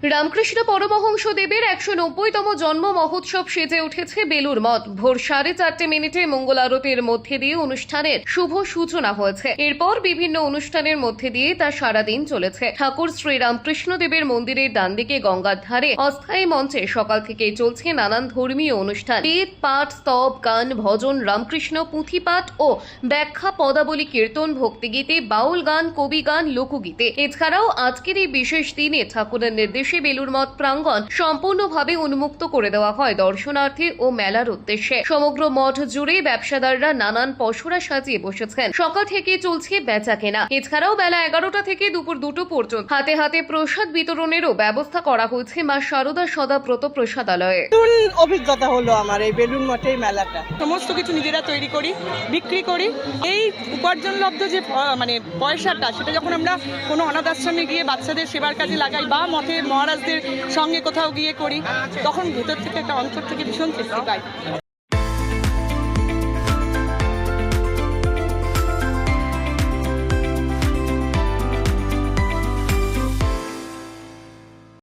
রামকৃষ্ণ পরমহংস দেবের ১৯০তম জন্ম মহোৎসব সেজে উঠেছে বেলুর মঠ। ভোর 4:30 মঙ্গল আরতির মধ্যে দিয়ে অনুষ্ঠানের শুভ সূচনা হয়েছে। এরপর বিভিন্ন অনুষ্ঠানের মধ্যে দিয়ে তা সারাদিন চলেছে। ঠাকুর শ্রী রামকৃষ্ণ দেবের মন্দিরের ডান দিকে গঙ্গার ধারে অস্থায়ী মঞ্চে সকাল থেকেই চলছে নানান ধর্মীয় অনুষ্ঠান। বেদ পাঠ, স্তব, গান, ভজন, রামকৃষ্ণ পুঁথিপাঠ ও ব্যাখ্যা, পদাবলী, কীর্তন, ভক্তিগীতে, বাউল গান, কবি গান, লোকগীতে। এছাড়াও আজকের এই বিশেষ দিনে ঠাকুরের নির্দেশে বেলুর মঠ প্রাঙ্গণ সম্পূর্ণভাবে উন্মুক্ত করে দেওয়া হয় দর্শনার্থী ও মেলার উদ্দেশ্যে। সমগ্র মঠ জুড়ে ব্যবসাদাররা নানান পসরা সাজিয়ে বসেছেন। সকাল থেকে চলছে বেচা কেনা। এছাড়াও বেলা 11টা থেকে দুপুর 2টো পর্যন্ত হাতে হাতে প্রসাদ বিতরণেরও ব্যবস্থা করা হয়েছে মা শারদা সদাব্রত প্রসাদালয়ে। অভিজ্ঞতা হলো আমার এই বেলুন মঠের মেলাটা। সমস্ত কিছু নিজেরা তৈরি করি, বিক্রি করি। এই উপার্জনলব্ধ যে পয়সাটা, সেটা যখন আমরা কোনো অনাথ আশ্রমে গিয়ে বাচ্চাদের সেবার কাজে লাগাই বা মঠের মহারাজদের সঙ্গে কোথাও গিয়ে করি, তখন ভেতর থেকে একটা অন্তর থেকে ভীষণ তৃপ্তি পাই।